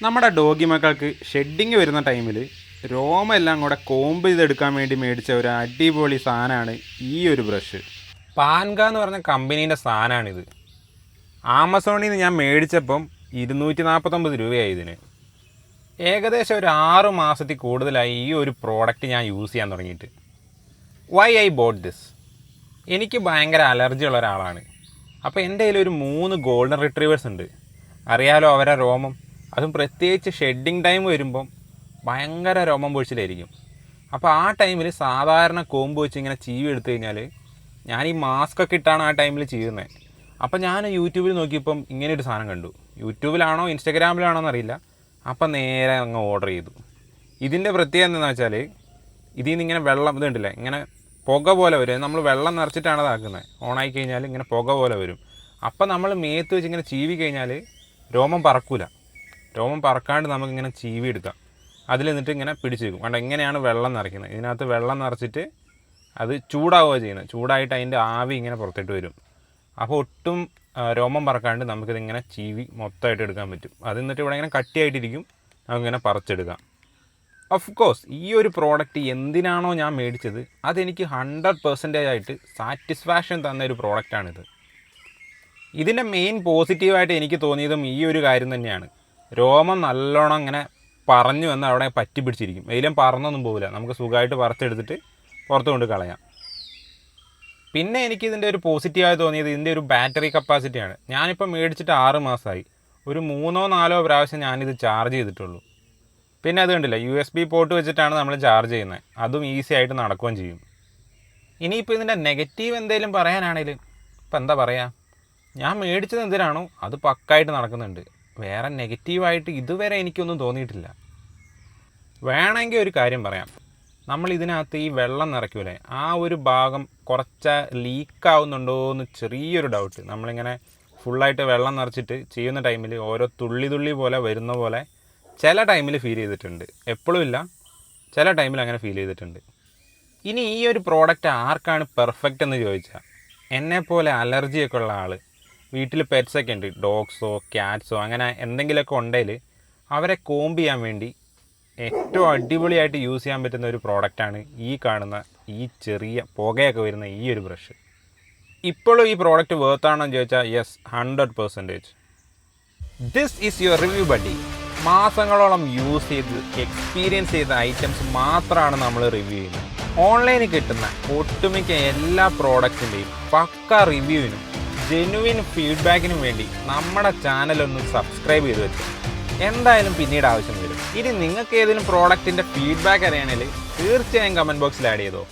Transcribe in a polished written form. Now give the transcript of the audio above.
നമ്മുടെ ഡോഗി മക്കൾക്ക് ഷെഡിങ് വരുന്ന ടൈമിൽ രോമെല്ലാം കൂടെ കോമ്പ് ചെയ്തെടുക്കാൻ വേണ്ടി മേടിച്ച ഒരു അടിപൊളി സാധനമാണ് ഈ ഒരു ബ്രഷ്. പാൻക എന്ന് പറഞ്ഞ കമ്പനീൻ്റെ സാധനമാണിത്. ആമസോണിൽ നിന്ന് ഞാൻ മേടിച്ചപ്പം 249 രൂപയായി ഇതിന്. ഏകദേശം ഒരു 6 മാസത്തിൽ കൂടുതലായി ഈ ഒരു പ്രോഡക്റ്റ് ഞാൻ യൂസ് ചെയ്യാൻ തുടങ്ങിയിട്ട്. Why I bought this? എനിക്ക് ഭയങ്കര അലർജി ഉള്ള ഒരാളാണ്. അപ്പോൾ എൻ്റെ കയ്യിൽ ഒരു 3 ഗോൾഡൻ റിട്രീവേഴ്സ് ഉണ്ട്. അറിയാലോ അവരെ രോമം, അതും പ്രത്യേകിച്ച് ഷെഡിങ് ടൈം വരുമ്പം ഭയങ്കര രോമം പൊഴിച്ചിലായിരിക്കും. അപ്പോൾ ആ ടൈമിൽ സാധാരണ കോമ്പ് വെച്ച് ഇങ്ങനെ ചീവി എടുത്തു കഴിഞ്ഞാൽ, ഞാൻ ഈ മാസ്കൊക്കെ ഇട്ടാണ് ആ ടൈമിൽ ചെയ്യുന്നത്. അപ്പോൾ ഞാൻ യൂട്യൂബിൽ നോക്കിയപ്പം ഇങ്ങനെ ഒരു സാധനം കണ്ടു. യൂട്യൂബിലാണോ ഇൻസ്റ്റാഗ്രാമിലാണോ എന്നറിയില്ല. അപ്പം നേരെ അങ്ങ് ഓർഡർ ചെയ്തു. ഇതിൻ്റെ പ്രത്യേകത എന്താണെന്ന് വെച്ചാൽ, ഇതിൽ നിന്ന് ഇങ്ങനെ വെള്ളം ഇതുണ്ടല്ലേ, ഇങ്ങനെ പുക പോലെ വരും. നമ്മൾ വെള്ളം നിറച്ചിട്ടാണ് അതാക്കുന്നത്. ഓണായി കഴിഞ്ഞാൽ ഇങ്ങനെ പുക പോലെ വരും. അപ്പം നമ്മൾ മേത്ത് വെച്ച് ഇങ്ങനെ ചീവി കഴിഞ്ഞാൽ രോമം പറക്കൂല. രോമം പറക്കാണ്ട് നമുക്കിങ്ങനെ ചീവി എടുക്കാം. അതിൽ നിന്നിട്ട് ഇങ്ങനെ പിടിച്ച് വെക്കും. കണ്ട ഇങ്ങനെയാണ് വെള്ളം നിറയ്ക്കുന്നത്. ഇതിനകത്ത് വെള്ളം നിറച്ചിട്ട് അത് ചൂടാവുക ചെയ്യുന്നത്. ചൂടായിട്ട് അതിൻ്റെ ആവി ഇങ്ങനെ പുറത്തിട്ട് വരും. അപ്പോൾ ഒട്ടും രോമം പറക്കാണ്ട് നമുക്കിതിങ്ങനെ ചീവി മൊത്തമായിട്ട് എടുക്കാൻ പറ്റും. അത് എന്നിട്ട് ഇവിടെ ഇങ്ങനെ കട്ടിയായിട്ടിരിക്കും, നമുക്കിങ്ങനെ പറിച്ചെടുക്കാം. ഓഫ് കോഴ്സ് ഈ ഒരു പ്രോഡക്റ്റ് എന്തിനാണോ ഞാൻ മേടിച്ചത്, അതെനിക്ക് 100% ആയിട്ട് സാറ്റിസ്ഫാക്ഷൻ തന്ന ഒരു പ്രോഡക്റ്റാണിത്. ഇതിൻ്റെ മെയിൻ പോസിറ്റീവായിട്ട് എനിക്ക് തോന്നിയതും ഈ ഒരു കാര്യം തന്നെയാണ്. രോമം നല്ലോണം ഇങ്ങനെ പറഞ്ഞു വന്ന് അവിടെ പറ്റി പിടിച്ചിരിക്കും. എതിലും പറന്നൊന്നും പോകില്ല. നമുക്ക് സുഖമായിട്ട് പറിച്ചെടുത്തിട്ട് പുറത്ത് കൊണ്ട് കളയാം. പിന്നെ എനിക്കിതിൻ്റെ ഒരു പോസിറ്റീവായി തോന്നിയത് ഇതിൻ്റെ ഒരു ബാറ്ററി കപ്പാസിറ്റിയാണ്. ഞാനിപ്പോൾ മേടിച്ചിട്ട് 6 മാസമായി. ഒരു 3-4 പ്രാവശ്യം ഞാനിത് ചാർജ് ചെയ്തിട്ടുള്ളൂ. പിന്നെ അത് കണ്ടില്ല, USB പോർട്ട് വെച്ചിട്ടാണ് നമ്മൾ ചാർജ് ചെയ്യുന്നത്. അതും ഈസി ആയിട്ട് നടക്കുകയും ചെയ്യും. ഇനിയിപ്പോൾ ഇതിൻ്റെ നെഗറ്റീവ് എന്തെങ്കിലും പറയാനാണെങ്കിൽ ഇപ്പം എന്താ പറയുക, ഞാൻ മേടിച്ചത് എന്തിനാണോ അത് പക്കായിട്ട് നടക്കുന്നുണ്ട്. വേറെ നെഗറ്റീവായിട്ട് ഇതുവരെ എനിക്കൊന്നും തോന്നിയിട്ടില്ല. വേണമെങ്കിൽ ഒരു കാര്യം പറയാം, നമ്മൾ ഇതിനകത്ത് ഈ വെള്ളം നിറയ്ക്കൂലേ, ആ ഒരു ഭാഗം കുറച്ച് ലീക്കാവുന്നുണ്ടോ എന്ന് ചെറിയൊരു ഡൗട്ട്. നമ്മളിങ്ങനെ ഫുള്ളായിട്ട് വെള്ളം നിറച്ചിട്ട് ചെയ്യുന്ന ടൈമിൽ ഓരോ തുള്ളി പോലെ വരുന്ന പോലെ ചില ടൈമിൽ ഫീൽ ചെയ്തിട്ടുണ്ട്. എപ്പോഴും ഇല്ല, ചില ടൈമിൽ അങ്ങനെ ഫീൽ ചെയ്തിട്ടുണ്ട്. ഇനി ഈ ഒരു പ്രോഡക്റ്റ് ആർക്കാണ് പെർഫെക്റ്റ് എന്ന് ചോദിച്ചാൽ, എന്നെപ്പോലെ അലർജിയൊക്കെ ഉള്ള ആൾ, വീട്ടിൽ പെറ്റ്സൊക്കെ ഉണ്ട്, ഡോഗ്സോ ക്യാറ്റ്സോ അങ്ങനെ എന്തെങ്കിലുമൊക്കെ ഉണ്ടെങ്കിൽ അവരെ കോമ്പ് ചെയ്യാൻ വേണ്ടി ഏറ്റവും അടിപൊളിയായിട്ട് യൂസ് ചെയ്യാൻ പറ്റുന്ന ഒരു പ്രോഡക്റ്റാണ് ഈ കാണുന്ന ഈ ചെറിയ പുകയൊക്കെ വരുന്ന ഈ ഒരു ബ്രഷ്. ഇപ്പോഴും ഈ പ്രോഡക്റ്റ് വേർത്താണോ എന്ന് ചോദിച്ചാൽ yes, 100%. This is your review buddy. മാസങ്ങളോളം യൂസ് ചെയ്ത് എക്സ്പീരിയൻസ് ചെയ്ത ഐറ്റംസ് മാത്രമാണ് നമ്മൾ റിവ്യൂ ചെയ്യുന്നത്. ഓൺലൈനിൽ കിട്ടുന്ന ഒട്ടുമിക്ക എല്ലാ പ്രോഡക്റ്റിൻ്റെയും പക്ക റിവ്യൂവിനും ജെനുവിൻ ഫീഡ്ബാക്കിനും വേണ്ടി നമ്മുടെ ചാനലൊന്ന് സബ്സ്ക്രൈബ് ചെയ്ത് വെച്ചു. എന്തായാലും പിന്നീട് ആവശ്യം വരും. ഇനി നിങ്ങൾക്ക് ഏതെങ്കിലും പ്രോഡക്റ്റിൻ്റെ ഫീഡ്ബാക്ക് അറിയണമെങ്കിൽ തീർച്ചയായും കമൻറ്റ് ബോക്സിൽ ആഡ് ചെയ്തോ.